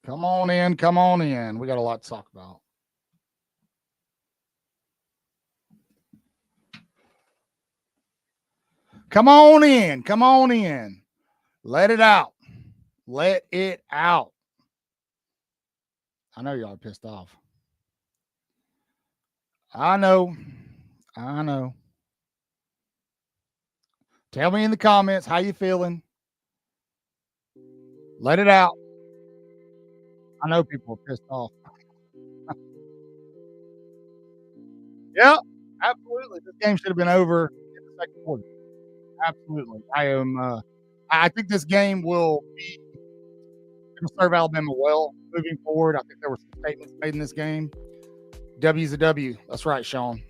Come on in. Come on in. We got a lot to talk about. Come on in. Come on in. Let it out. Let it out. I know y'all are pissed off. I know. I know. Tell me in the comments how you feeling. Let it out. I know people are pissed off. Yep, absolutely. This game should have been over in the second quarter. Absolutely. I think this game will serve Alabama well moving forward. I think there were some statements made in this game. W's a W. That's right, Sean.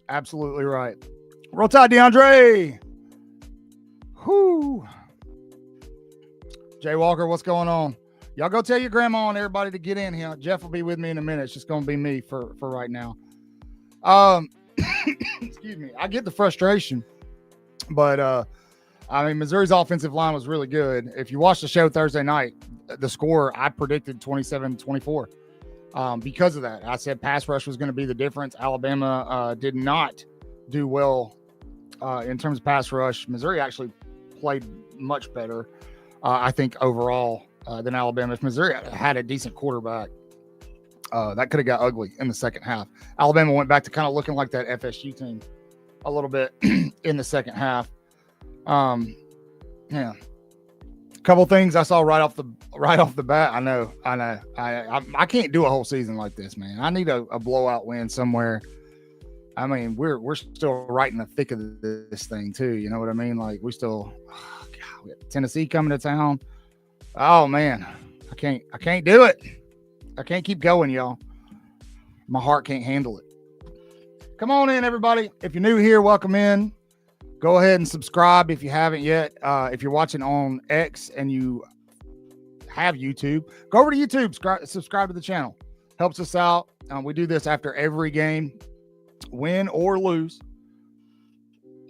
Absolutely right. Roll Tide, DeAndre. Whoo. Jay Walker, what's going on? Y'all go tell your grandma and everybody to get in here. Jeff will be with me in a minute. It's just going to be me for right now. Excuse me. I get the frustration, but Missouri's offensive line was really good. If you watched the show Thursday night, the score, I predicted 27-24. Because of that, I said pass rush was going to be the difference. Alabama did not do well in terms of pass rush. Missouri actually played much better, I think, overall than Alabama. If Missouri had a decent quarterback, that could have got ugly in the second half. Alabama went back to kind of looking like that FSU team a little bit in the second half. Yeah. Couple things I saw right off the bat. I know. I can't do a whole season like this, man. I need a blowout win somewhere. I mean, we're still right in the thick of this thing too. You know what I mean? Like we got Tennessee coming to town. Oh man, I can't do it. I can't keep going, y'all. My heart can't handle it. Come on in, everybody. If you're new here, welcome in. Go ahead and subscribe if you haven't yet. If you're watching on X and you have YouTube, go over to YouTube, subscribe to the channel. Helps us out. We do this after every game, win or lose.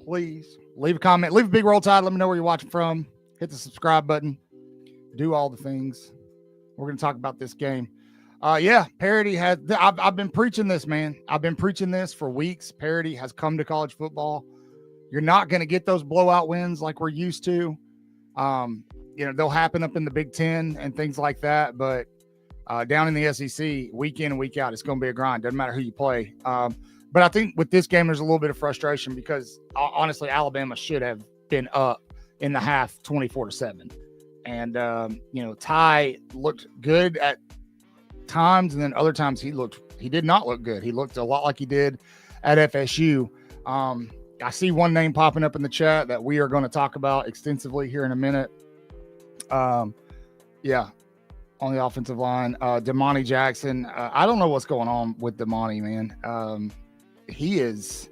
Please leave a comment. Leave a big Roll Tide. Let me know where you're watching from. Hit the subscribe button. Do all the things. We're going to talk about this game. Parity has. I've been preaching this, man. I've been preaching this for weeks. Parity has come to college football. You're not going to get those blowout wins like we're used to. They'll happen up in the Big Ten and things like that. But down in the SEC, week in and week out, it's going to be a grind. Doesn't matter who you play. But I think with this game, there's a little bit of frustration because honestly, Alabama should have been up in the half 24-7. And, Ty looked good at times. And then other times he did not look good. He looked a lot like he did at FSU. I see one name popping up in the chat that we are going to talk about extensively here in a minute. On the offensive line, Damani Jackson. I don't know what's going on with Damani, man. He is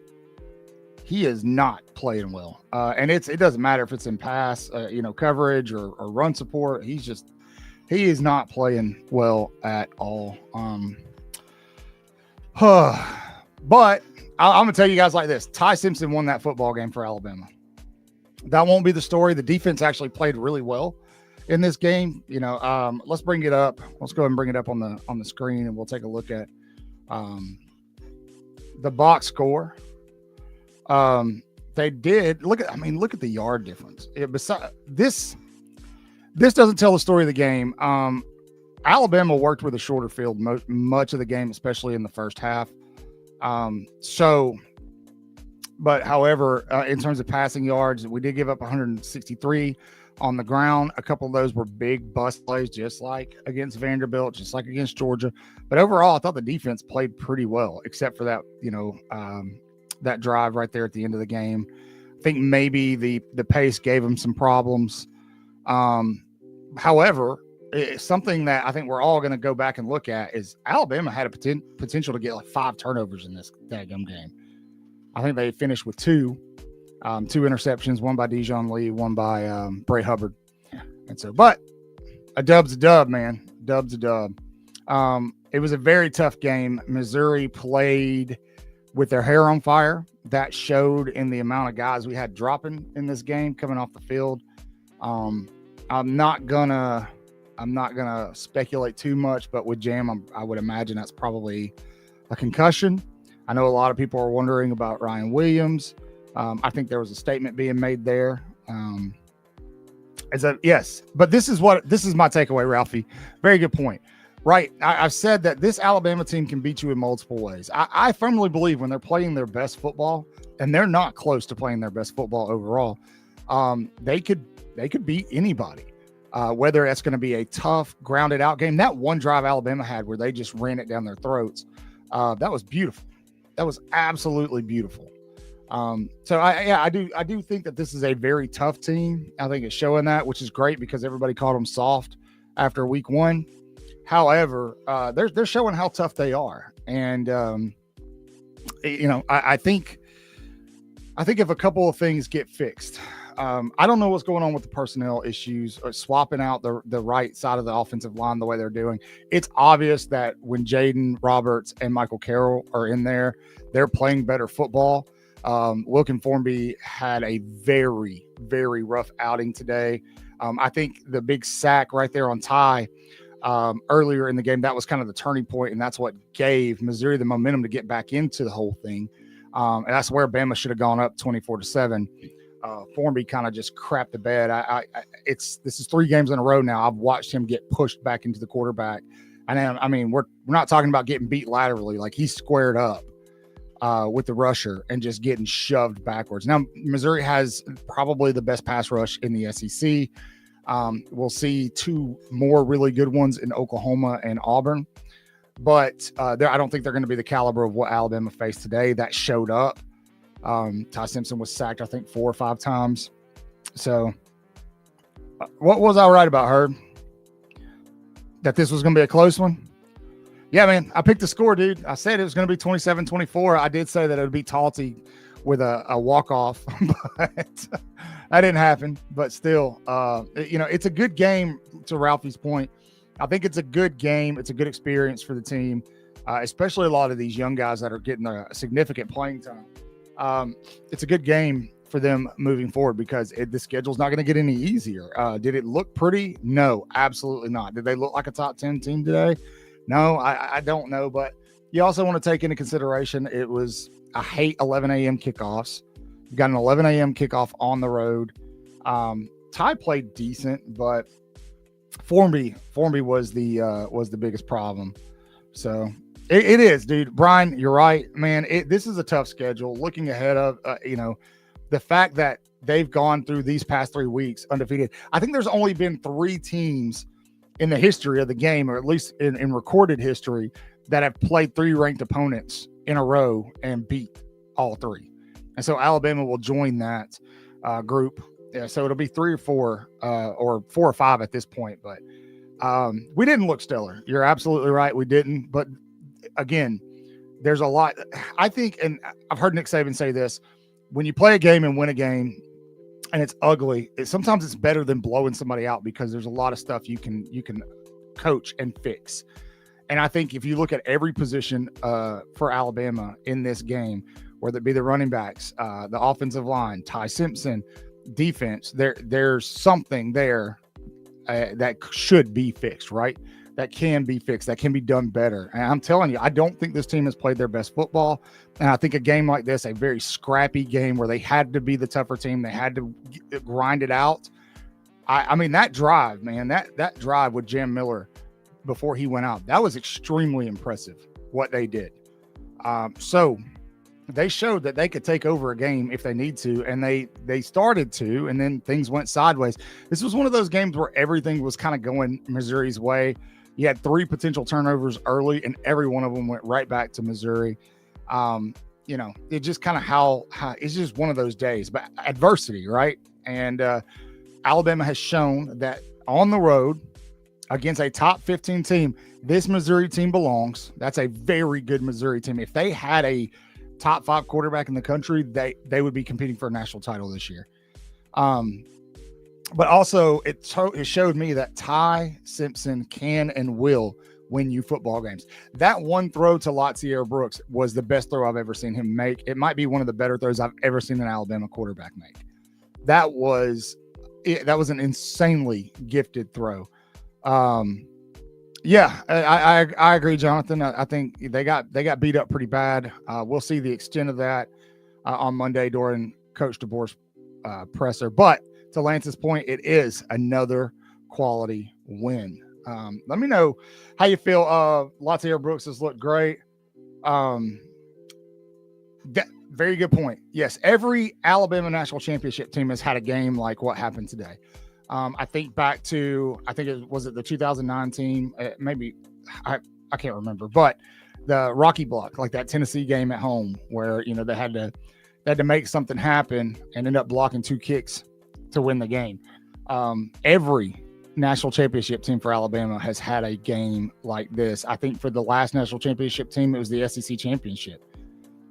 not playing well. And it doesn't matter if it's in pass, coverage or run support. He is not playing well at all. But I'm going to tell you guys like this. Ty Simpson won that football game for Alabama. That won't be the story. The defense actually played really well in this game. Let's bring it up. Let's go ahead and bring it up on the screen, and we'll take a look at the box score. They did look at the yard difference. This doesn't tell the story of the game. Alabama worked with a shorter field much of the game, especially in the first half. However, in terms of passing yards, we did give up 163 on the ground. A couple of those were big bust plays, just like against Vanderbilt, just like against Georgia. But overall, I thought the defense played pretty well, except for that, that drive right there at the end of the game. I think maybe the pace gave them some problems. However, it's something that I think we're all going to go back and look at is Alabama had a potential to get like 5 turnovers in this daggum game. I think they finished with 2 interceptions, one by Dijon Lee, one by Bray Hubbard. And so, but a dub's a dub, man. Dub's a dub. It was a very tough game. Missouri played with their hair on fire. That showed in the amount of guys we had dropping in this game coming off the field. I'm not gonna I'm not going to speculate too much, but with Jam, I would imagine that's probably a concussion. I know a lot of people are wondering about Ryan Williams. I think there was a statement being made there. Yes, but this is my takeaway, Ralphie. Very good point. Right. I've said that this Alabama team can beat you in multiple ways. I firmly believe when they're playing their best football, and they're not close to playing their best football overall, they could beat anybody. Whether that's going to be a tough, grounded out game. That one drive Alabama had where they just ran it down their throats. That was beautiful. That was absolutely beautiful. So I do think that this is a very tough team. I think it's showing that, which is great because everybody called them soft after week one. However, they're showing how tough they are. And, I think if a couple of things get fixed, I don't know what's going on with the personnel issues or swapping out the right side of the offensive line the way they're doing. It's obvious that when Jaden Roberts and Michael Carroll are in there, they're playing better football. Wilkin Formby had a very, very rough outing today. I think the big sack right there on Ty earlier in the game, that was kind of the turning point, and that's what gave Missouri the momentum to get back into the whole thing. And that's where Bama should have gone up 24-7. Formby kind of just crapped the bed. This is 3 games in a row now. I've watched him get pushed back into the quarterback. And I mean, we're not talking about getting beat laterally. Like, he's squared up with the rusher and just getting shoved backwards. Now, Missouri has probably the best pass rush in the SEC. We'll see 2 more really good ones in Oklahoma and Auburn. But I don't think they're going to be the caliber of what Alabama faced today. That showed up. Ty Simpson was sacked, I think, 4 or 5 times. So what was I right about, Herb? That this was going to be a close one? Yeah, man, I picked the score, dude. I said it was going to be 27-24. I did say that it would be Talty with a walk-off, but that didn't happen. But still, it's a good game, to Ralphie's point. I think it's a good game. It's a good experience for the team, especially a lot of these young guys that are getting a significant playing time. It's a good game for them moving forward because the schedule's not going to get any easier. Did it look pretty? No, absolutely not. Did they look like a top 10 team today? No, I don't know. But you also want to take into consideration I hate 11 a.m. kickoffs. You got an 11 a.m. kickoff on the road. Ty played decent, but Formby was the biggest problem. So it is, dude. Brian, you're right, man. This is a tough schedule. Looking ahead of, the fact that they've gone through these past 3 weeks undefeated. I think there's only been 3 teams in the history of the game, or at least in recorded history, that have played 3 ranked opponents in a row and beat all 3. And so Alabama will join that group. Yeah, so it'll be 3 or 4 or 4 or 5 at this point. But we didn't look stellar. You're absolutely right. We didn't. But again, there's a lot. I think, and I've heard Nick Saban say this, when you play a game and win a game and it's ugly, sometimes it's better than blowing somebody out because there's a lot of stuff you can coach and fix. And I think if you look at every position for Alabama in this game, whether it be the running backs, the offensive line, Ty Simpson, defense, there's something there that should be fixed, right? That can be fixed, that can be done better. And I'm telling you, I don't think this team has played their best football. And I think a game like this, a very scrappy game where they had to be the tougher team, they had to grind it out. I mean, that drive, man, that drive with Jam Miller before he went out, that was extremely impressive what they did. So they showed that they could take over a game if they need to, and they started to, and then things went sideways. This was one of those games where everything was kind of going Missouri's way. You had 3 potential turnovers early, and every one of them went right back to Missouri. It just kind of how it's just one of those days, but adversity, right? And Alabama has shown that on the road against a top 15 team, this Missouri team belongs. That's a very good Missouri team. If they had a top 5 quarterback in the country, they would be competing for a national title this year. But also it showed me that Ty Simpson can and will win you football games. That one throw to Latsier Brooks was the best throw I've ever seen him make. It might be one of the better throws I've ever seen an Alabama quarterback make. That was an insanely gifted throw. Yeah, I agree, Jonathan. I think they got beat up pretty bad. We'll see the extent of that on Monday during Coach DeBoer's presser. But to Lance's point, it is another quality win. Let me know how you feel. Latair Brooks has looked great. Very good point. Yes, every Alabama national championship team has had a game like what happened today. I think back to, was it the 2009 team? Maybe I can't remember, but the Rocky Block, like that Tennessee game at home where, they had to make something happen and end up blocking 2 kicks to win the game. Every national championship team for Alabama has had a game like this. I think for the last national championship team, it was the SEC championship,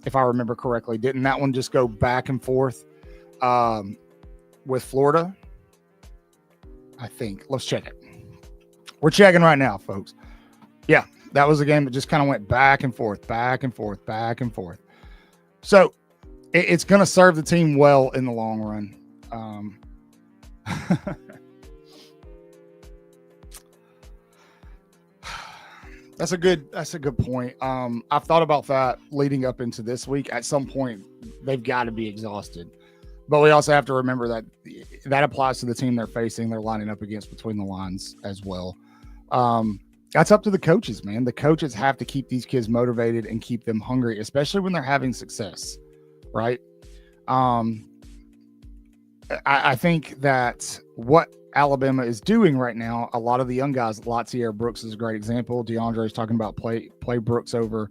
if I remember correctly. Didn't that one just go back and forth with Florida? I think. Let's check it. We're checking right now, folks. Yeah, that was a game that just kind of went back and forth, back and forth, back and forth. So it's going to serve the team well in the long run. That's a good point. I've thought about that leading up into this week. At some point, they've got to be exhausted. But we also have to remember that applies to the team they're facing, they're lining up against between the lines as well. That's up to the coaches, man. The coaches have to keep these kids motivated and keep them hungry, especially when they're having success, right? I think that what Alabama is doing right now, a lot of the young guys, Latair Brooks is a great example. DeAndre is talking about play Brooks over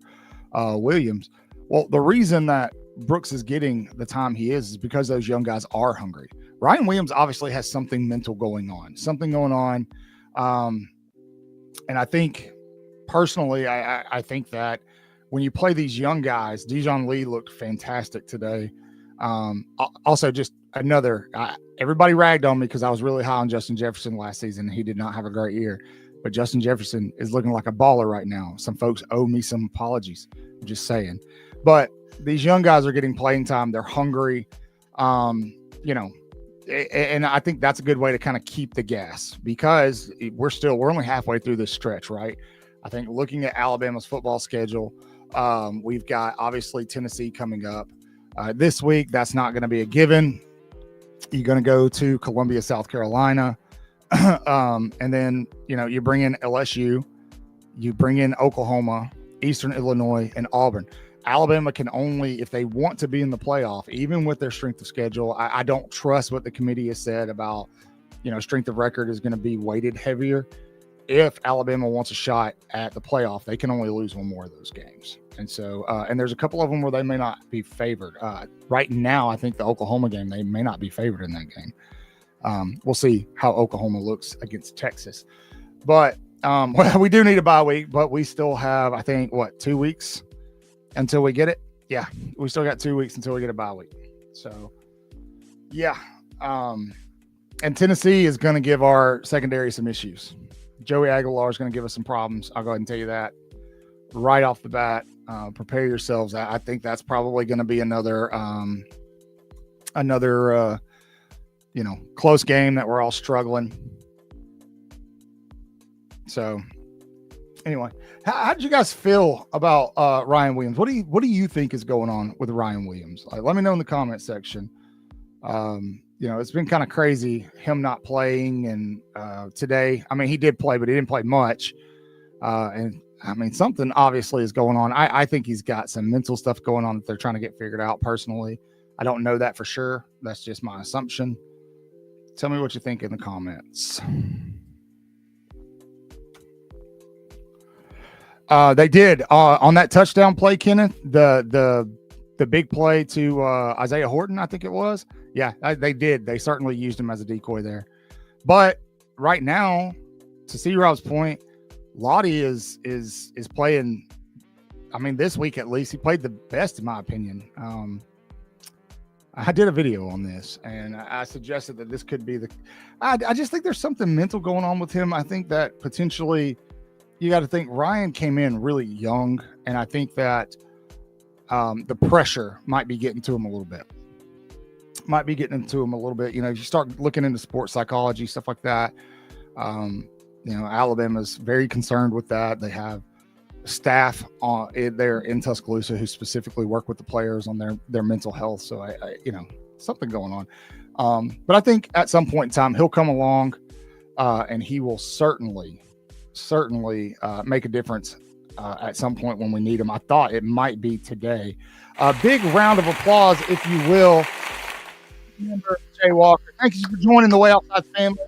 Williams. Well, the reason that Brooks is getting the time he is because those young guys are hungry. Ryan Williams obviously has something mental going on. And I think personally, I think that when you play these young guys, Dijon Lee looked fantastic today. Also, just another, everybody ragged on me because I was really high on Justin Jefferson last season. He did not have a great year, but Justin Jefferson is looking like a baller right now. Some folks owe me some apologies. I'm just saying. But these young guys are getting playing time. They're hungry, and I think that's a good way to kind of keep the gas because we're only halfway through this stretch, right? I think looking at Alabama's football schedule, we've got obviously Tennessee coming up this week. That's not going to be a given. You're going to go to Columbia, South Carolina, and then you bring in LSU, you bring in Oklahoma, Eastern Illinois, and Auburn. Alabama can only, if they want to be in the playoff, even with their strength of schedule, I don't trust what the committee has said about, strength of record is going to be weighted heavier. If Alabama wants a shot at the playoff, they can only lose one more of those games. And so, and there's a couple of them where they may not be favored. Right now, I think the Oklahoma game, they may not be favored in that game. We'll see how Oklahoma looks against Texas. But we do need a bye week, but we still have, I think, 2 weeks until we get it. Yeah, we still got 2 weeks until we get a bye week. So, yeah. And Tennessee is going to give our secondary some issues. Joey Aguilar is going to give us some problems. I'll go ahead and tell you that right off the bat. Prepare yourselves. I think that's probably going to be another close game that we're all struggling. So, anyway, how did you guys feel about Ryan Williams? What do you think is going on with Ryan Williams? Let me know in the comment section. It's been kind of crazy him not playing, and today, he did play, but he didn't play much. Something obviously is going on. I think he's got some mental stuff going on that they're trying to get figured out. Personally, I don't know that for sure. That's just my assumption. Tell me what you think in the comments. They did on that touchdown play, Kenneth, the big play to Isaiah Horton, I think it was. Yeah, they did. They certainly used him as a decoy there. But right now, to see Rob's point, Lottie is playing. This week at least, he played the best in my opinion. I did a video on this, and I suggested that this could be I just think there's something mental going on with him. I think that potentially you got to think Ryan came in really young, and I think that the pressure might be getting to him a little bit. If you start looking into sports psychology, stuff like that, Alabama's very concerned with that. They have staff there in Tuscaloosa who specifically work with the players on their mental health. So I something going on. But I think at some point in time he'll come along and he will certainly make a difference at some point when we need him. I thought it might be today. A big round of applause, if you will. Remember Jay Walker. Thank you for joining the Waaaay Offsides family.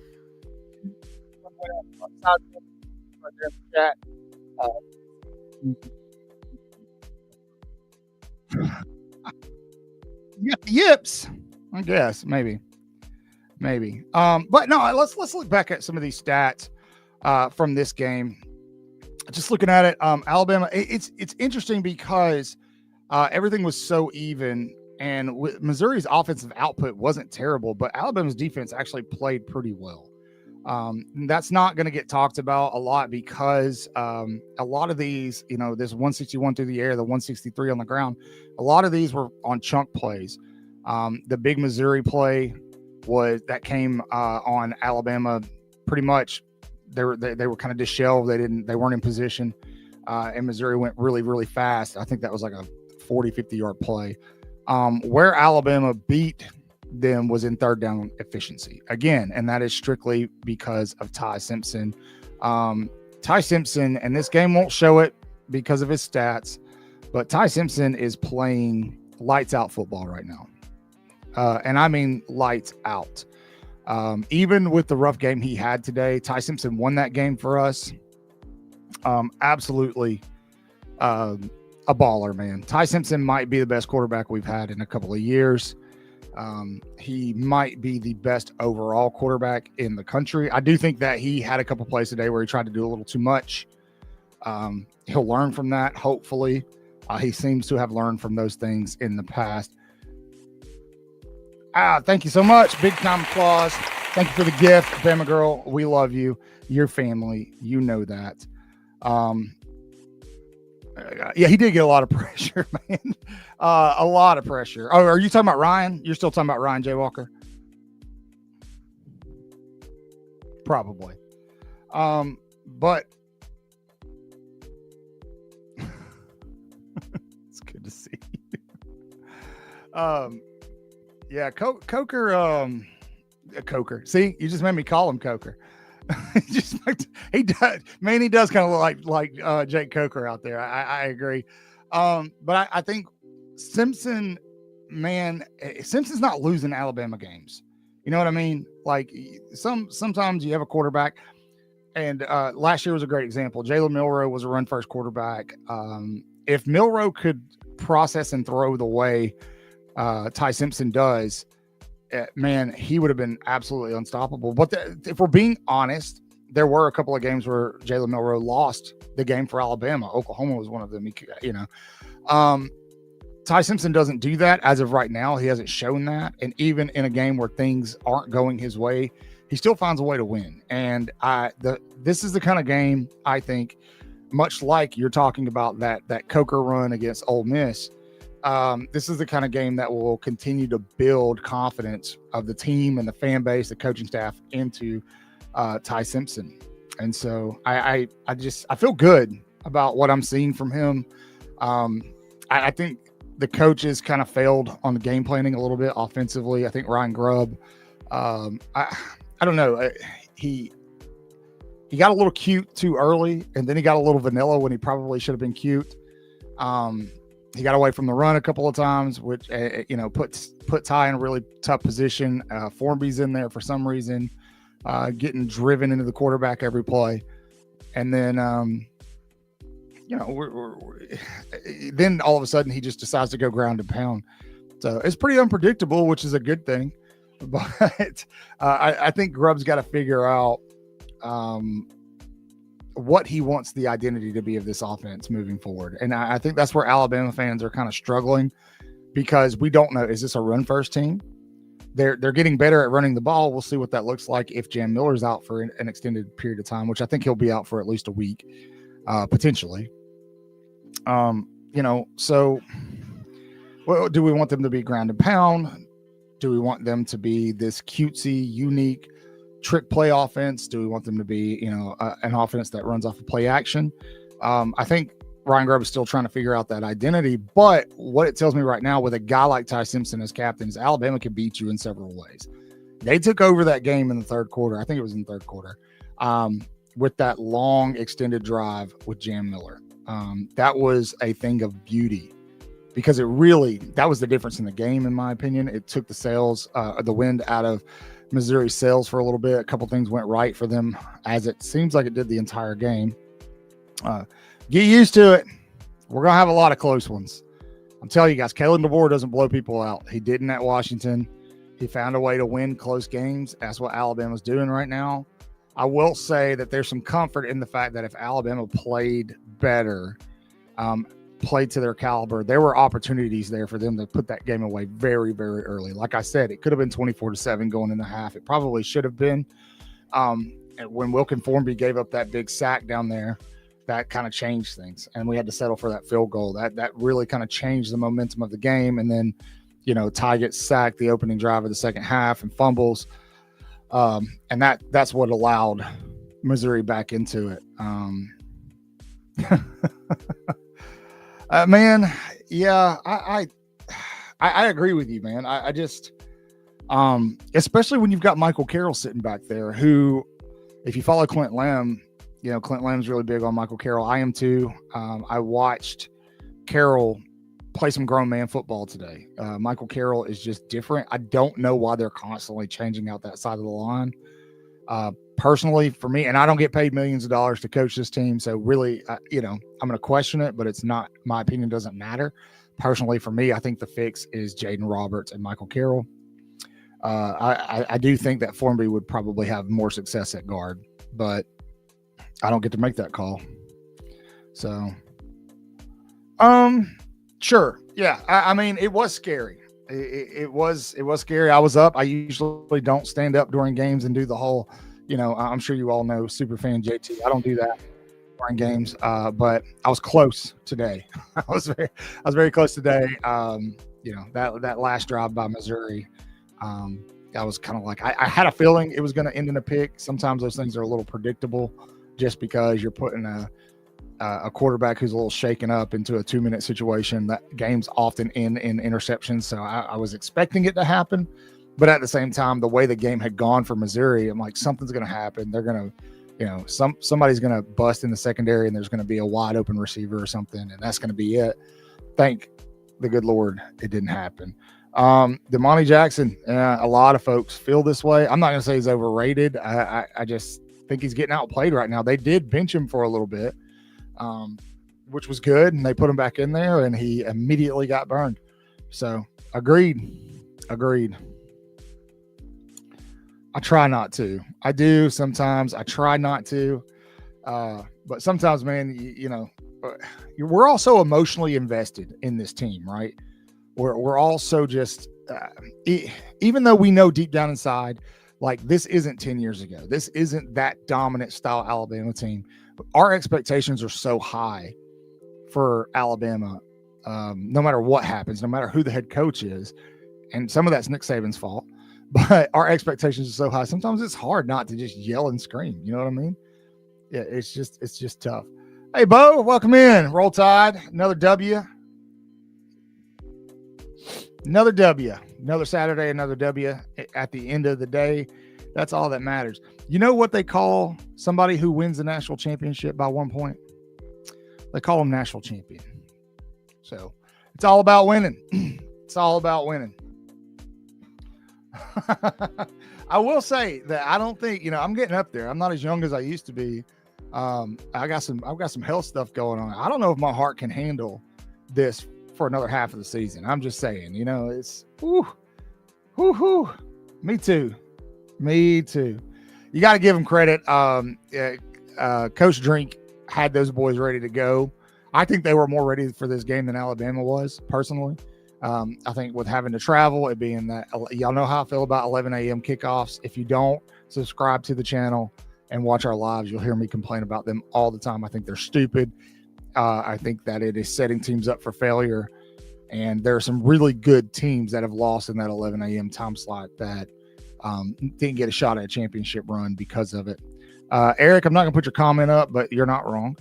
You got the yips, I guess, maybe. But no, let's look back at some of these stats from this game. Just looking at it, Alabama. It's interesting because everything was so even, and Missouri's offensive output wasn't terrible, but Alabama's defense actually played pretty well. That's not going to get talked about a lot because a lot of these, this 161 through the air, the 163 on the ground, a lot of these were on chunk plays. The big Missouri play came on Alabama pretty much. They were kind of disheveled. They weren't in position, and Missouri went really, really fast. I think that was like a 40, 50-yard play. Where Alabama beat them was in third down efficiency again, and that is strictly because of Ty Simpson. Ty Simpson, and this game won't show it because of his stats, but Ty Simpson is playing lights out football right now. And I mean lights out. Even with the rough game he had today, Ty Simpson won that game for us. Absolutely a baller, man. Ty Simpson might be the best quarterback we've had in a couple of years. He might be the best overall quarterback in the country. I do think that he had a couple plays today where he tried to do a little too much. He'll learn from that, hopefully. He seems to have learned from those things in the past. Thank you so much. Big time applause. Thank you for the gift, Bama girl. We love you. Your family. You know that. Yeah, he did get a lot of pressure, man. A lot of pressure. Oh, are you talking about Ryan? You're still talking about Ryan J. Walker? Probably. But it's good to see you. Yeah, Coker. Coker. See, you just made me call him Coker. He does, man. He does kind of look like Jake Coker out there. I agree. But I think Simpson, man, Simpson's not losing Alabama games. You know what I mean? Like sometimes you have a quarterback, and last year was a great example. Jalen Milroe was a run first quarterback. If Milroe could process and throw the way Ty Simpson does, man, he would have been absolutely unstoppable. But if we're being honest, there were a couple of games where Jalen Milroe lost the game for Alabama. Oklahoma was one of them. Ty Simpson doesn't do that as of right now. He hasn't shown that. And even in a game where things aren't going his way, he still finds a way to win. And this is the kind of game, I think, much like you're talking about that Coker run against Ole Miss. This is the kind of game that will continue to build confidence of the team and the fan base, the coaching staff into Ty Simpson. And so I feel good about what I'm seeing from him. I think the coaches kind of failed on the game planning a little bit offensively. I think Ryan Grubb, I don't know. He got a little cute too early, and then he got a little vanilla when he probably should have been cute. He got away from the run a couple of times, which, put Ty in a really tough position. Formby's in there for some reason, getting driven into the quarterback every play. And then, then all of a sudden he just decides to go ground and pound. So it's pretty unpredictable, which is a good thing. But I think Grubb's got to figure out what he wants the identity to be of this offense moving forward. And I think that's where Alabama fans are kind of struggling, because we don't know, is this a run first team? They're getting better at running the ball. We'll see what that looks like if Jam Miller's out for an extended period of time, which I think he'll be out for at least a week, potentially. So well, do we want them to be ground and pound? Do we want them to be this cutesy, unique trick play offense? Do we want them to be, an offense that runs off of play action? I think Ryan Grubb is still trying to figure out that identity, but what it tells me right now with a guy like Ty Simpson as captain is Alabama can beat you in several ways. They took over that game in the third quarter. I think it was in the third quarter, with that long extended drive with Jam Miller. That was a thing of beauty because that was the difference in the game, in my opinion. It took the wind out of Missouri's sails for a little bit. A couple things went right for them, as it seems like it did the entire game. Get used to it. We're going to have a lot of close ones. I'm telling you guys, Kalen DeBoer doesn't blow people out. He didn't at Washington. He found a way to win close games. That's what Alabama's doing right now. I will say that there's some comfort in the fact that if Alabama played better, played to their caliber, there were opportunities there for them to put that game away very, very early. Like I said, it could have been 24-7 going in the half. It probably should have been. And when Wilkin Formby gave up that big sack down there, that kind of changed things. And we had to settle for that field goal. That really kind of changed the momentum of the game. And then, Ty gets sacked the opening drive of the second half and fumbles. And that's what allowed Missouri back into it. Man, yeah, I agree with you, man. I just, especially when you've got Michael Carroll sitting back there, who, if you follow Clint Lamb, Clint Lamb's really big on Michael Carroll. I am too. I watched Carroll play some grown man football today. Michael Carroll is just different. I don't know why they're constantly changing out that side of the line. Personally, for me, and I don't get paid millions of dollars to coach this team, so really, I'm going to question it, but it's not, my opinion doesn't matter. Personally, for me, I think the fix is Jaden Roberts and Michael Carroll. I do think that Formby would probably have more success at guard, but I don't get to make that call. So, sure. Yeah. I mean, it was scary. It was scary. I was up. I usually don't stand up during games and do the whole, I'm sure you all know Superfan JT. I don't do that during games. But I was close today. I was very close today. That last drive by Missouri, I was kind of like, I had a feeling it was going to end in a pick. Sometimes those things are a little predictable, just because you're putting a quarterback who's a little shaken up into a 2-minute situation. That games often end in interceptions. So I was expecting it to happen, but at the same time, the way the game had gone for Missouri, I'm like, something's going to happen. They're going to, somebody's going to bust in the secondary and there's going to be a wide open receiver or something. And that's going to be it. Thank the good Lord it didn't happen. Damani Jackson, a lot of folks feel this way. I'm not going to say he's overrated. I just think he's getting outplayed right now. They did bench him for a little bit, which was good, and they put him back in there, and he immediately got burned. So, agreed. I try not to. I do sometimes. I try not to, but sometimes, man, we're also emotionally invested in this team, right? We're also just, even though we know deep down inside, like, this isn't 10 years ago. This isn't that dominant style Alabama team. Our expectations are so high for Alabama, no matter what happens, no matter who the head coach is. And some of that's Nick Saban's fault, but our expectations are so high. Sometimes it's hard not to just yell and scream. You know what I mean? Yeah, it's just tough. Hey, Bo, welcome in. Roll Tide. Another W. Another Saturday, another W at the end of the day. That's all that matters. You know what they call somebody who wins the national championship by 1 point? They call them national champion. So it's all about winning. It's all about winning. I will say that I don't think, I'm getting up there. I'm not as young as I used to be. I've got some health stuff going on. I don't know if my heart can handle this for another half of the season. I'm just saying, it's me too. You got to give them credit. Coach Drink had those boys ready to go. I think they were more ready for this game than Alabama was, personally. I think with having to travel, it being that, y'all know how I feel about 11 a.m. kickoffs. If you don't subscribe to the channel and watch our lives, you'll hear me complain about them all the time. I think they're stupid. I think that it is setting teams up for failure. And there are some really good teams that have lost in that 11 a.m. time slot that didn't get a shot at a championship run because of it. Eric, I'm not going to put your comment up, but you're not wrong.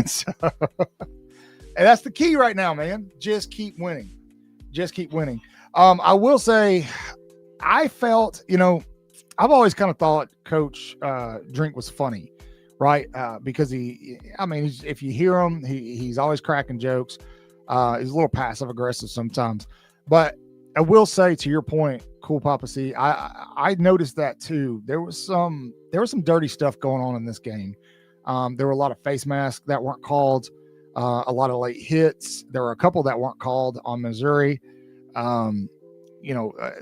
So, and that's the key right now, man. Just keep winning. Just keep winning. I will say, I felt, I've always kind of thought Coach Drink was funny, right? Because if you hear him, he's always cracking jokes. He's a little passive aggressive sometimes, but I will say, to your point, Cool Papa C, I noticed that too. There was some dirty stuff going on in this game. There were a lot of face masks that weren't called, a lot of late hits. There were a couple that weren't called on Missouri.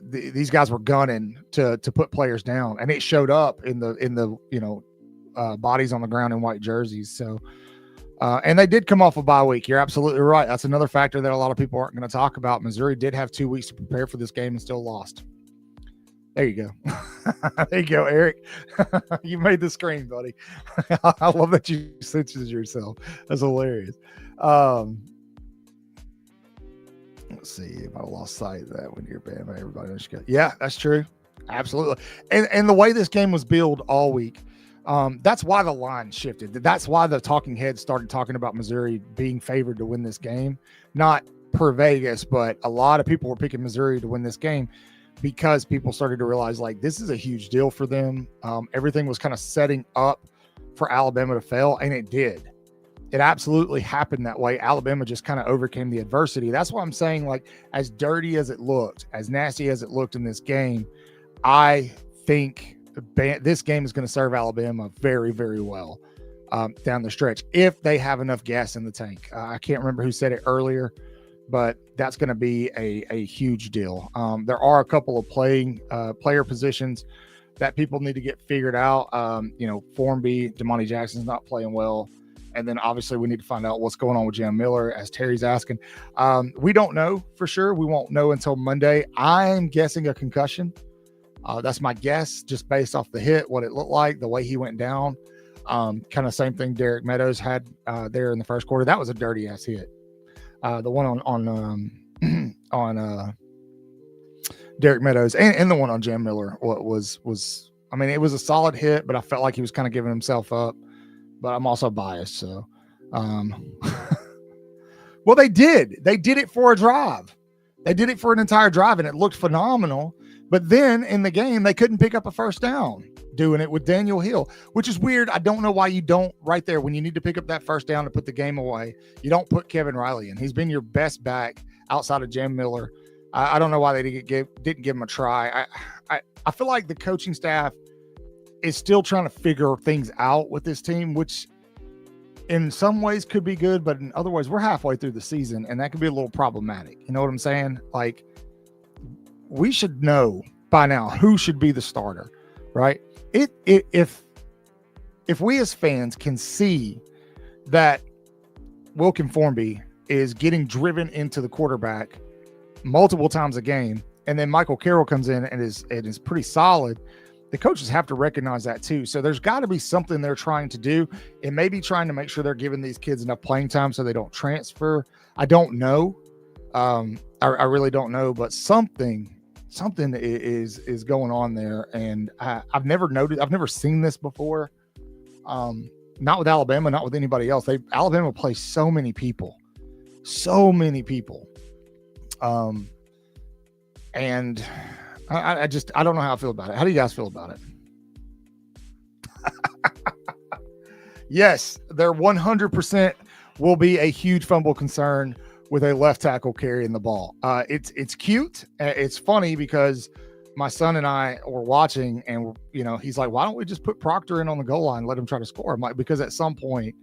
These guys were gunning to put players down, and it showed up in the bodies on the ground in white jerseys. So, and they did come off a bye week. You're absolutely right. That's another factor that a lot of people aren't going to talk about. Missouri did have 2 weeks to prepare for this game and still lost. There you go. There you go, Eric. You made the screen, buddy. I love that you censored yourself. That's hilarious. Let's see if I lost sight of that when you're Bama. Everybody knows. Yeah, that's true. Absolutely. And the way this game was billed all week, that's why the line shifted. That's why the talking heads started talking about Missouri being favored to win this game. Not per Vegas, but a lot of people were picking Missouri to win this game because people started to realize, like, this is a huge deal for them. Everything was kind of setting up for Alabama to fail, and it did. It absolutely happened that way. Alabama just kind of overcame the adversity. That's why I'm saying, like, as dirty as it looked, as nasty as it looked in this game, I think this game is going to serve Alabama very, very well down the stretch if they have enough gas in the tank. I can't remember who said it earlier, but that's going to be a huge deal. There are a couple of player positions that people need to get figured out. Formby, Damani Jackson's not playing well. And then obviously we need to find out what's going on with Jam Miller, as Terry's asking. We don't know for sure. We won't know until Monday. I'm guessing a concussion. That's my guess, just based off the hit, what it looked like, the way he went down. Kind of same thing Derek Meadows had there in the first quarter. That was a dirty ass hit. The one on Derek Meadows and the one on Jam Miller was it was a solid hit, but I felt like he was kind of giving himself up. But I'm also biased, so well, they did it for a drive. They did it for an entire drive, and it looked phenomenal. But then in the game, they couldn't pick up a first down doing it with Daniel Hill, which is weird. I don't know why you don't, right there when you need to pick up that first down to put the game away, you don't put Kevin Riley in. He's been your best back outside of Jam Miller. I don't know why they didn't give him a try. I feel like the coaching staff is still trying to figure things out with this team, which in some ways could be good, but in other ways we're halfway through the season, and that could be a little problematic. You know what I'm saying? Like, we should know by now who should be the starter, right? If we as fans can see that Wilkin Formby is getting driven into the quarterback multiple times a game, and then Michael Carroll comes in and is pretty solid, the coaches have to recognize that too. So there's got to be something they're trying to do. It may be trying to make sure they're giving these kids enough playing time so they don't transfer. I don't know. I really don't know, but something is going on there. And I've never seen this before. Not with Alabama, not with anybody else. Alabama plays so many people. And I don't know how I feel about it. How do you guys feel about it? Yes, there 100% will be a huge fumble concern with a left tackle carrying the ball. It's cute. It's funny because my son and I were watching, and he's like, "Why don't we just put Proctor in on the goal line, and let him try to score?" I'm like, because at some point,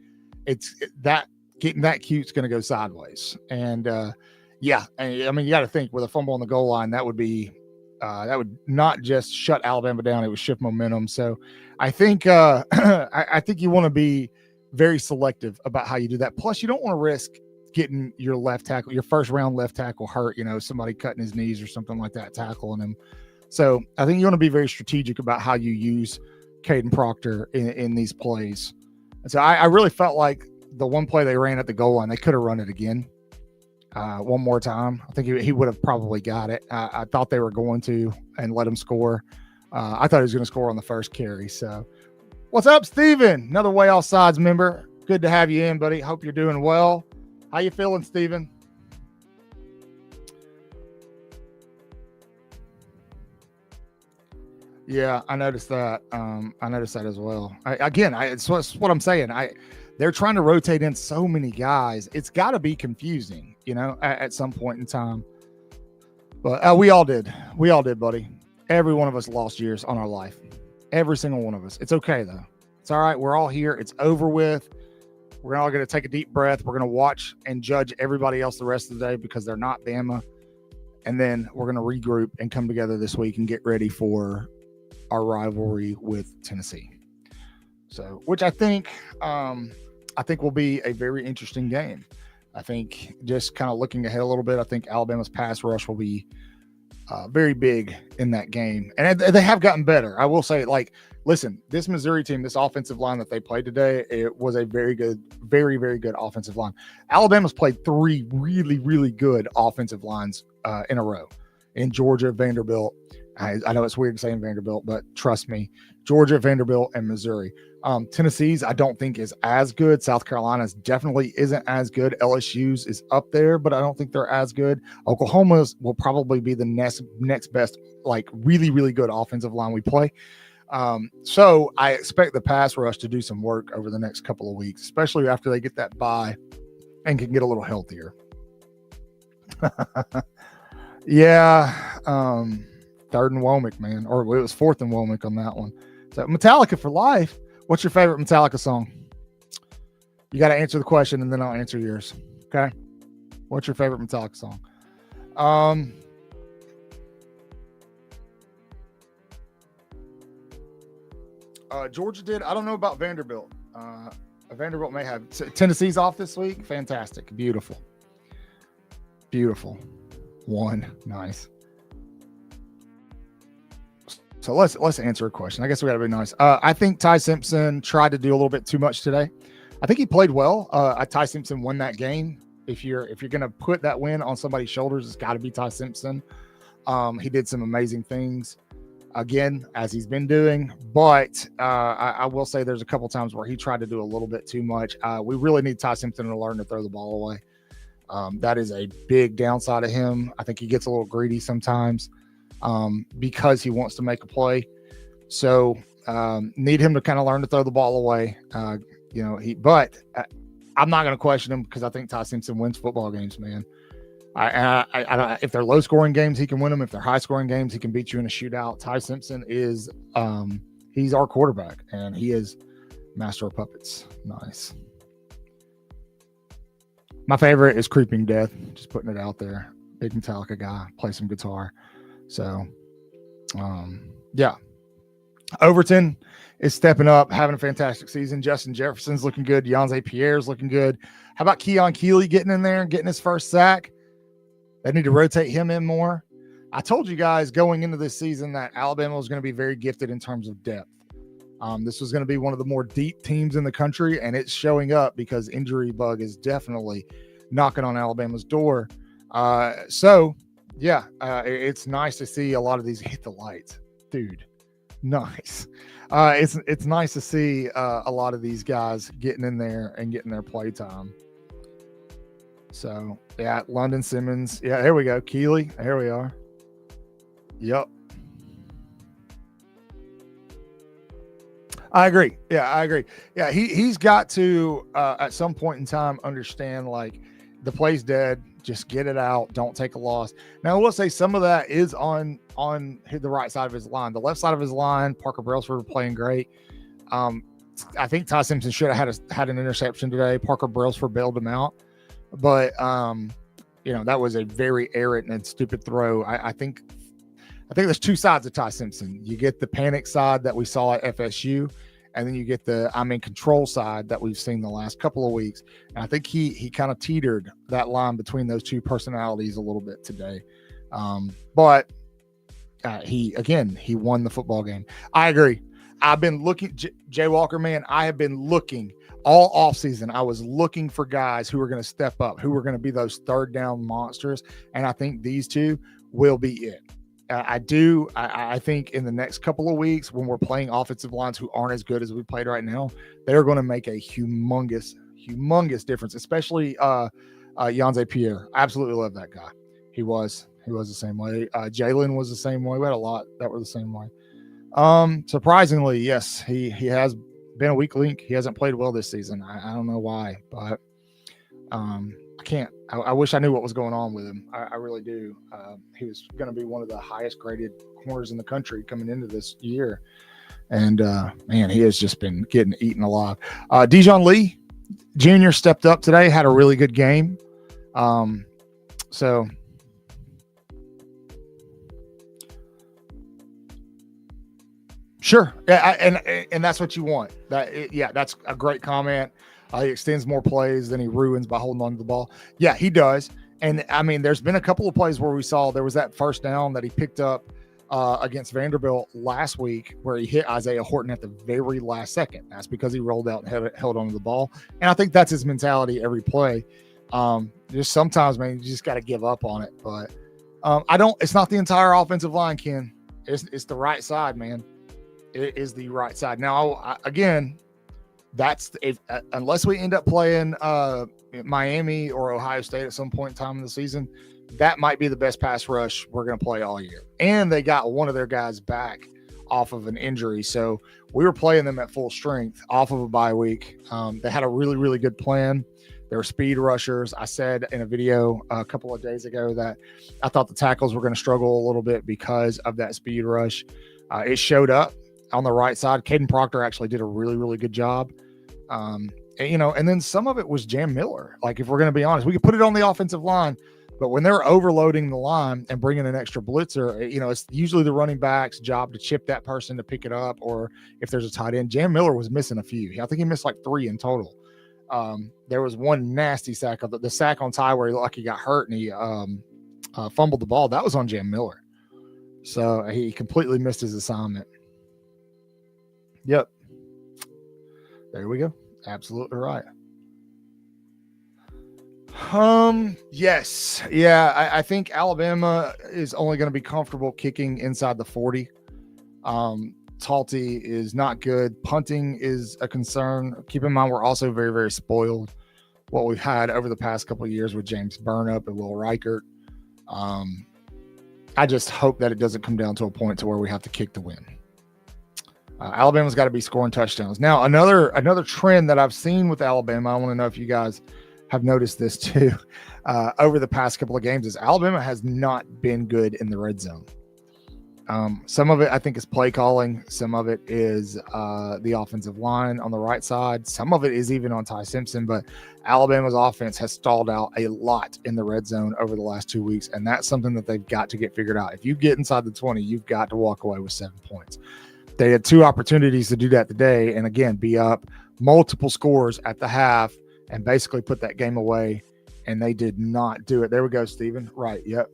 getting that cute's going to go sideways. And yeah, I mean, you got to think with a fumble on the goal line, that would be. That would not just shut Alabama down; it would shift momentum. So, I think I think you want to be very selective about how you do that. Plus, you don't want to risk getting your left tackle, your first round left tackle, hurt. Somebody cutting his knees or something like that, tackling him. So, I think you want to be very strategic about how you use Caden Proctor in these plays. And so, I really felt like the one play they ran at the goal line, they could have run it again. One more time. I think he would have probably got it. I thought they were going to and let him score. I thought he was going to score on the first carry. So what's up, Steven? Another Waaaay Offsides member. Good to have you in, buddy. Hope you're doing well. How you feeling, Steven? Yeah, I noticed that. I noticed that as well. It's what I'm saying. They're trying to rotate in so many guys. It's got to be confusing, at some point in time. But we all did. We all did, buddy. Every one of us lost years on our life. Every single one of us. It's okay, though. It's all right. We're all here. It's over with. We're all going to take a deep breath. We're going to watch and judge everybody else the rest of the day because they're not Bama. And then we're going to regroup and come together this week and get ready for our rivalry with Tennessee. So, which I think will be a very interesting game. I think just kind of looking ahead a little bit, I think Alabama's pass rush will be very big in that game. And they have gotten better. I will say, listen, this Missouri team, this offensive line that they played today, it was a very good, very, very good offensive line. Alabama's played 3 really, really good offensive lines in a row. In Georgia, Vanderbilt. I know it's weird saying Vanderbilt, but trust me, Georgia, Vanderbilt, and Missouri. Tennessee's I don't think is as good. South Carolina's definitely isn't as good. LSU's is up there, but I don't think they're as good. Oklahoma's will probably be the next best, really, really good offensive line we play. So I expect the pass rush to do some work over the next couple of weeks, especially after they get that bye and can get a little healthier. Yeah. 3rd and Womack, man. Or it was 4th and Womack on that one. So Metallica for life. What's your favorite Metallica song? You got to answer the question and then I'll answer yours. Okay. What's your favorite Metallica song? Georgia did. I don't know about Vanderbilt. Vanderbilt may have. Tennessee's off this week. Fantastic. Beautiful. Beautiful. 1. Nice. So let's answer a question. I guess we got to be nice. I think Ty Simpson tried to do a little bit too much today. I think he played well. Ty Simpson won that game. If you're going to put that win on somebody's shoulders, it's got to be Ty Simpson. He did some amazing things, again, as he's been doing. But I will say there's a couple times where he tried to do a little bit too much. We really need Ty Simpson to learn to throw the ball away. That is a big downside of him. I think he gets a little greedy sometimes. Because he wants to make a play. So need him to kind of learn to throw the ball away. I'm not going to question him because I think Ty Simpson wins football games, man. If they're low scoring games, he can win them. If they're high scoring games, he can beat you in a shootout. Ty Simpson is, he's our quarterback and he is master of puppets. Nice. My favorite is Creeping Death. Just putting it out there. Big Metallica guy, play some guitar. So, yeah. Overton is stepping up, having a fantastic season. Justin Jefferson's looking good. Deontay Pierre's looking good. How about Keon Keeley getting in there and getting his first sack? They need to rotate him in more. I told you guys going into this season that Alabama was going to be very gifted in terms of depth. This was going to be one of the more deep teams in the country, and it's showing up because injury bug is definitely knocking on Alabama's door. Yeah, it's nice to see a lot of these hit the lights, dude. Nice. It's nice to see a lot of these guys getting in there and getting their play time. So yeah, London Simmons. Yeah, there we go. Keeley. Here we are. Yep. I agree. Yeah, I agree. Yeah, he's got to at some point in time understand the play's dead. Just get it out. Don't take a loss. Now, I will say some of that is on the right side of his line. The left side of his line, Parker Brailsford playing great. I think Ty Simpson should have had an interception today. Parker Brailsford bailed him out. But, that was a very errant and stupid throw. I think there's 2 sides of Ty Simpson. You get the panic side that we saw at FSU, and then you get the control side that we've seen the last couple of weeks. And I think he kind of teetered that line between those 2 personalities a little bit today. But he won the football game. I agree. I've been looking, Jay Walker, man, I have been looking all offseason. I was looking for guys who are going to step up, who are going to be those third down monsters. And I think these 2 will be it. I think in the next couple of weeks, when we're playing offensive lines who aren't as good as we played right now, they're going to make a humongous difference, especially Yanze Pierre. I absolutely love that guy. He was the same way. Jalen was the same way. We had a lot that were the same way. Surprisingly, yes, he has been a weak link. He hasn't played well this season. I don't know why, but I wish I knew what was going on with him. I really do. He was going to be one of the highest graded corners in the country coming into this year. And man, he has just been getting eaten alive. Dijon Lee Jr. stepped up today, had a really good game. So sure. Yeah, and that's what you want. That's a great comment. He extends more plays than he ruins by holding on to the ball. Yeah, he does. And I mean, there's been a couple of plays where we saw there was that first down that he picked up against Vanderbilt last week where he hit Isaiah Horton at the very last second. That's because he rolled out and held on to the ball. And I think that's his mentality every play. Just sometimes, man, you just got to give up on it. But it's not the entire offensive line, Ken. It's the right side, man. It is the right side. Now, again, unless we end up playing Miami or Ohio State at some point in time in the season, that might be the best pass rush we're going to play all year. And they got one of their guys back off of an injury. So we were playing them at full strength off of a bye week. They had a really, really good plan. They were speed rushers. I said in a video a couple of days ago that I thought the tackles were going to struggle a little bit because of that speed rush. It showed up on the right side. Caden Proctor actually did a really, really good job. And then some of it was Jam Miller. Like, if we're going to be honest, we could put it on the offensive line, but when they're overloading the line and bringing an extra blitzer, it's usually the running back's job to chip that person to pick it up. Or if there's a tight end, Jam Miller was missing a few. I think he missed like 3 in total. There was one nasty sack of the sack on Ty where he looked like he got hurt and he fumbled the ball. That was on Jam Miller. So he completely missed his assignment. Yep. There we go. Absolutely right. Yes. Yeah, I think Alabama is only going to be comfortable kicking inside the 40. Talty is not good. Punting is a concern. Keep in mind, we're also very, very spoiled what we've had over the past couple of years with James Burnup and Will Reichert. I just hope that it doesn't come down to a point to where we have to kick to win. Alabama's got to be scoring touchdowns. Now, another trend that I've seen with Alabama, I want to know if you guys have noticed this too, over the past couple of games, is Alabama has not been good in the red zone. Some of it, I think, is play calling. Some of it is the offensive line on the right side. Some of it is even on Ty Simpson. But Alabama's offense has stalled out a lot in the red zone over the last 2 weeks, and that's something that they've got to get figured out. If you get inside the 20, you've got to walk away with 7 points. They had 2 opportunities to do that today, and again, be up multiple scores at the half and basically put that game away, and they did not do it. There we go, Steven. Right, yep.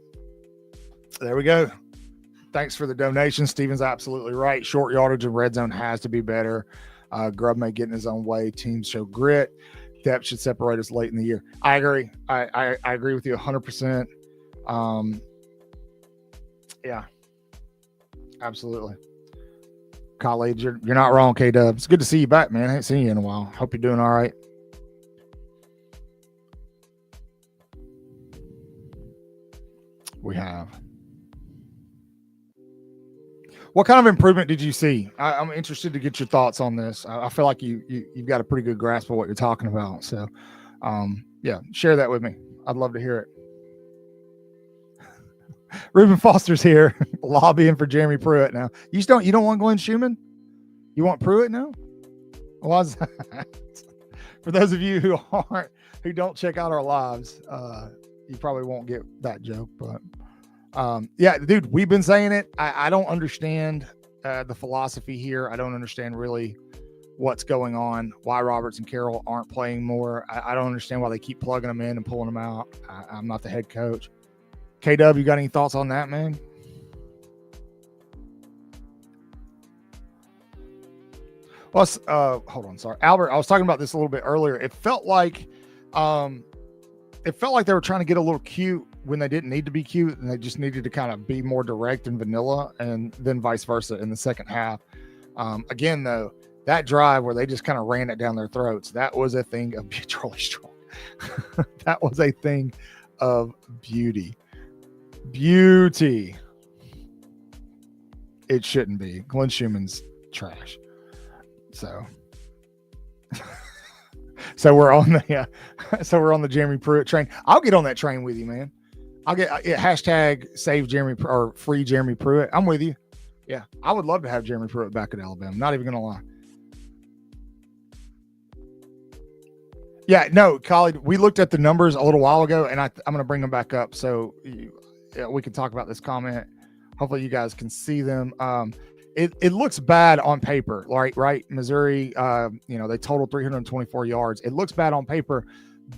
There we go. Thanks for the donation. Steven's absolutely right. Short yardage and red zone has to be better. Grub may get in his own way. Teams show grit. Depth should separate us late in the year. I agree. I agree with you 100%. Yeah, absolutely. College, you're not wrong, K-Dub. It's good to see you back, man. I haven't seen you in a while. Hope you're doing all right. We have. What kind of improvement did you see? I'm interested to get your thoughts on this. I feel like you've got a pretty good grasp of what you're talking about. So, yeah, share that with me. I'd love to hear it. Reuben Foster's here, lobbying for Jeremy Pruitt now. You don't want Glenn Schumann? You want Pruitt now? Why is that? For those of you who don't check out our lives, you probably won't get that joke, but yeah, dude, we've been saying it. I don't understand the philosophy here. I don't understand really what's going on, why Roberts and Carroll aren't playing more. I don't understand why they keep plugging them in and pulling them out. I'm not the head coach. KW, you got any thoughts on that, man? Well, hold on. Sorry, Albert, I was talking about this a little bit earlier. It felt like they were trying to get a little cute when they didn't need to be cute and they just needed to kind of be more direct and vanilla, and then vice versa in the second half. Again, though, that drive where they just kind of ran it down their throats, that was a thing of Charlie Strong. That was a thing of beauty. It shouldn't be. Glenn Schumann's trash. So we're on the Jeremy Pruitt train. I'll get on that train with you, man. I'll get hashtag save Jeremy or free Jeremy Pruitt. I'm with you. Yeah, I would love to have Jeremy Pruitt back at Alabama. Not even gonna lie. Yeah, no, Khalid, we looked at the numbers a little while ago, and I'm going to bring them back up so we can talk about this comment. Hopefully you guys can see them. It looks bad on paper, right? Missouri, they totaled 324 yards. It looks bad on paper,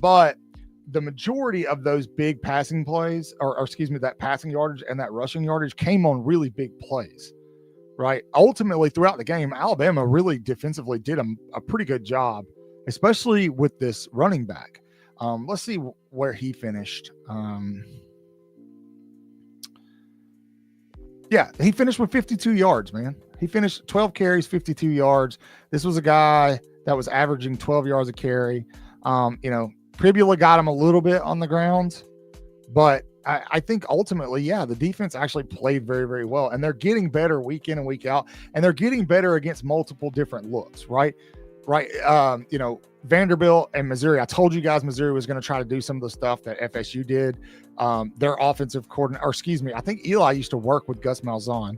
but the majority of those big passing plays, or excuse me, that passing yardage and that rushing yardage came on really big plays, right? Ultimately, throughout the game, Alabama really defensively did a pretty good job, especially with this running back. Let's see where he finished. He finished with 52 yards, man. He finished 12 carries, 52 yards. This was a guy that was averaging 12 yards a carry. Pribula got him a little bit on the ground, but I think ultimately, the defense actually played very, very well, and they're getting better week in and week out, and they're getting better against multiple different looks, right? Vanderbilt and Missouri. I told you guys Missouri was going to try to do some of the stuff that FSU did. Their offensive coordinator, I think Eli used to work with Gus Malzahn.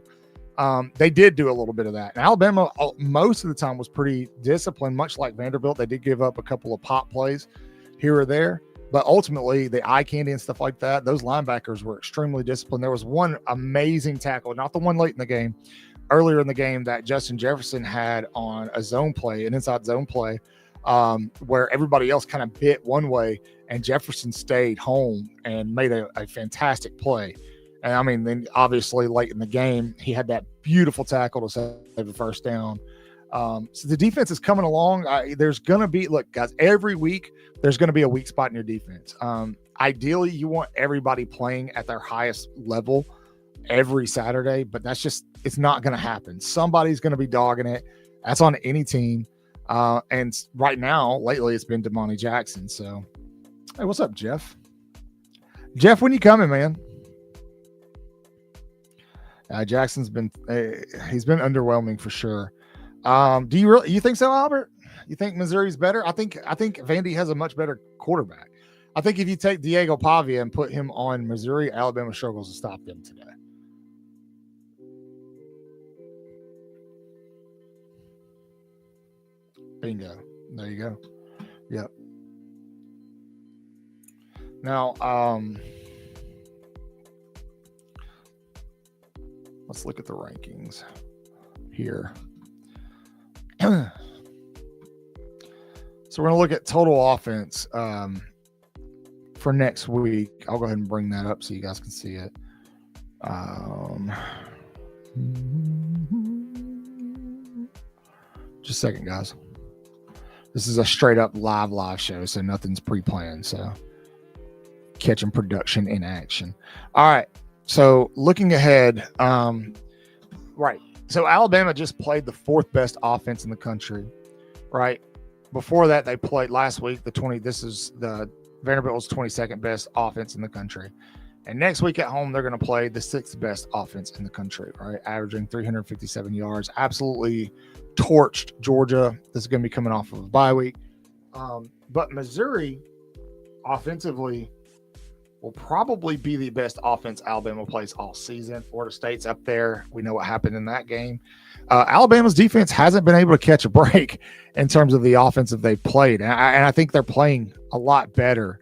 They did do a little bit of that. And Alabama, most of the time, was pretty disciplined, much like Vanderbilt. They did give up a couple of pop plays here or there, but ultimately the eye candy and stuff like that, those linebackers were extremely disciplined. There was one amazing tackle, not the one late in the game, earlier in the game, that Justin Jefferson had on a zone play, an inside zone play, where everybody else kind of bit one way and Jefferson stayed home and made a fantastic play. And I mean, then obviously late in the game, he had that beautiful tackle to save the first down. So the defense is coming along. There's going to be, look, guys, every week there's going to be a weak spot in your defense. Ideally, you want everybody playing at their highest level every Saturday, but it's not going to happen. Somebody's going to be dogging it. That's on any team. And right now, lately, it's been Damani Jackson. So, hey, what's up, Jeff? Jeff, when you coming, man? Jackson's been he's been underwhelming for sure. Do you think so, Albert? You think Missouri's better? I think Vandy has a much better quarterback. I think if you take Diego Pavia and put him on Missouri, Alabama struggles to stop them today. Bingo. There you go. Yep. Now, let's look at the rankings here. So we're going to look at total offense for next week. I'll go ahead and bring that up so you guys can see it. Just a second, guys. This is a straight up live show, so nothing's pre-planned. So catching production in action. All right. So looking ahead, right. So Alabama just played the fourth best offense in the country, right? Before that, they played last week, this is the Vanderbilt's 22nd best offense in the country. And next week at home, they're going to play the sixth best offense in the country, right? Averaging 357 yards. Absolutely torched Georgia. This is going to be coming off of a bye week. But Missouri, offensively, will probably be the best offense Alabama plays all season. Florida State's up there. We know what happened in that game. Alabama's defense hasn't been able to catch a break in terms of the offensive they played. And I think they're playing a lot better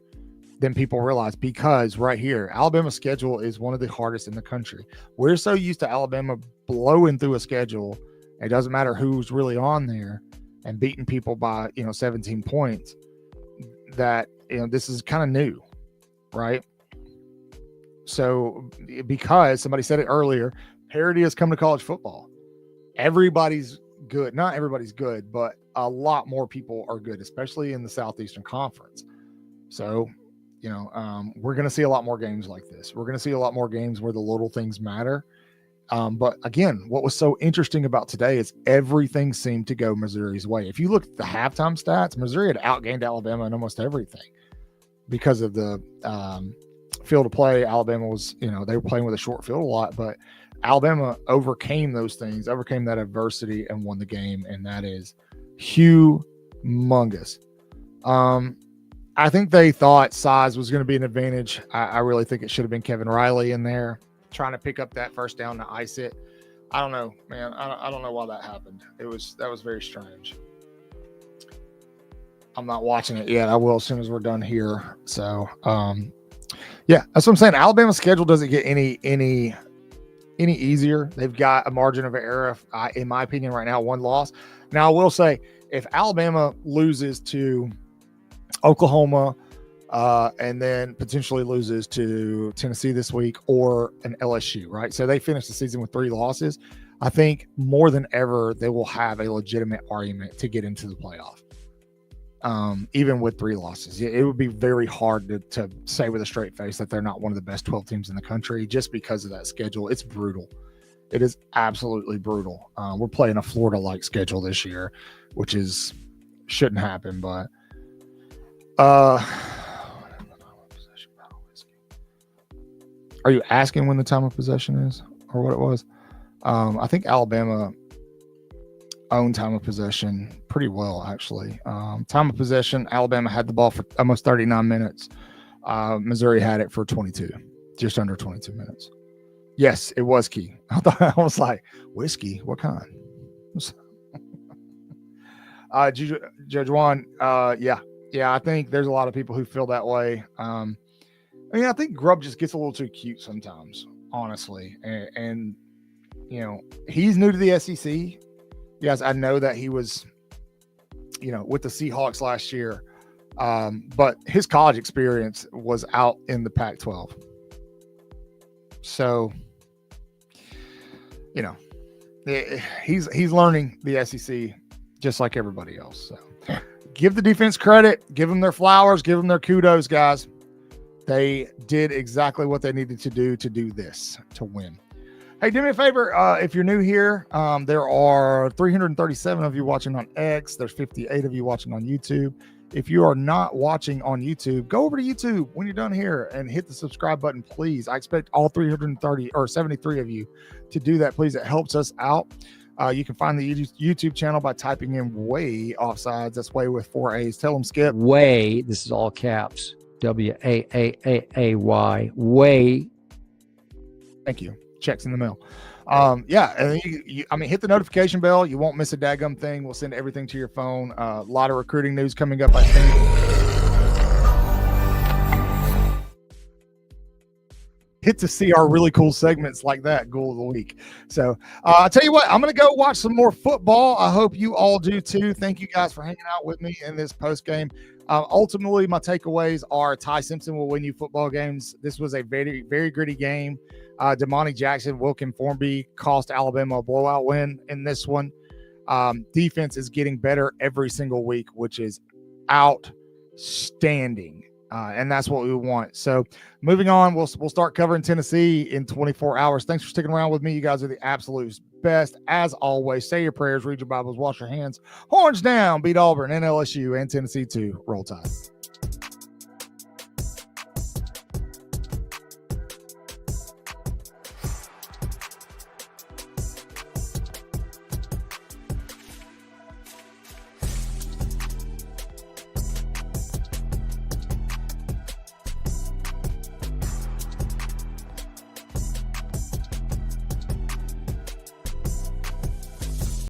than people realize, because right here, Alabama's schedule is one of the hardest in the country. We're so used to Alabama blowing through a schedule. It doesn't matter who's really on there and beating people by, 17 points, that, this is kind of new, right? So because somebody said it earlier, parity has come to college football. Everybody's good. Not everybody's good, but a lot more people are good, especially in the Southeastern Conference. So We're going to see a lot more games like this. We're going to see a lot more games where the little things matter. But again, what was so interesting about today is everything seemed to go Missouri's way. If you look at the halftime stats, Missouri had outgained Alabama in almost everything because of the field of play. Alabama was, they were playing with a short field a lot, but Alabama overcame those things, overcame that adversity, and won the game, and that is humongous. I think they thought size was going to be an advantage. I really think it should have been Kevin Riley in there trying to pick up that first down to ice it. I don't know, man. I don't know why that happened. That was very strange. I'm not watching it yet. I will as soon as we're done here. So, yeah, that's what I'm saying. Alabama's schedule doesn't get any easier. They've got a margin of error, in my opinion, right now, one loss. Now, I will say, if Alabama loses to Oklahoma, and then potentially loses to Tennessee this week or an LSU, right? So they finish the season with 3 losses. I think more than ever, they will have a legitimate argument to get into the playoff. Even with 3 losses, it would be very hard to say with a straight face that they're not one of the best 12 teams in the country just because of that schedule. It's brutal. It is absolutely brutal. We're playing a Florida-like schedule this year, which shouldn't happen, but are you asking when the time of possession is or what it was? I think Alabama owned time of possession pretty well, actually. Time of possession, Alabama had the ball for almost 39 minutes. Missouri had it for 22, just under 22 minutes. Yes, it was key. I was like, whiskey? What kind? Judge Juan, yeah, I think there's a lot of people who feel that way. I think Grubb just gets a little too cute sometimes, honestly. And he's new to the SEC. Yes, I know that he was, with the Seahawks last year. But his college experience was out in the Pac-12. So, he's learning the SEC just like everybody else. So give the defense credit, give them their flowers, give them their kudos, guys. They did exactly what they needed to do this, to win. Hey, do me a favor. If you're new here, there are 337 of you watching on X. There's 58 of you watching on YouTube. If you are not watching on YouTube, go over to YouTube when you're done here and hit the subscribe button, please. I expect all 330 or 73 of you to do that, please. It helps us out. You can find the YouTube channel by typing in Waaaay Offsides. That's Way with 4 A's. Tell them, Skip. Waaaay. This is all caps. Waaaay. Waaaay. Thank you. Checks in the mail. Yeah, and hit the notification bell. You won't miss a daggum thing. We'll send everything to your phone. A lot of recruiting news coming up, I think. Hit to see our really cool segments like that, Goal of the Week. So I'll tell you what, I'm going to go watch some more football. I hope you all do too. Thank you guys for hanging out with me in this post game. Ultimately, my takeaways are Ty Simpson will win you football games. This was a very, very gritty game. Damani Jackson, Wilkin Formby cost Alabama a blowout win in this one. Defense is getting better every single week, which is outstanding. And that's what we want. So moving on, we'll start covering Tennessee in 24 hours. Thanks for sticking around with me. You guys are the absolute best. As always, say your prayers, read your Bibles, wash your hands. Horns down, beat Auburn and LSU and Tennessee too. Roll Tide.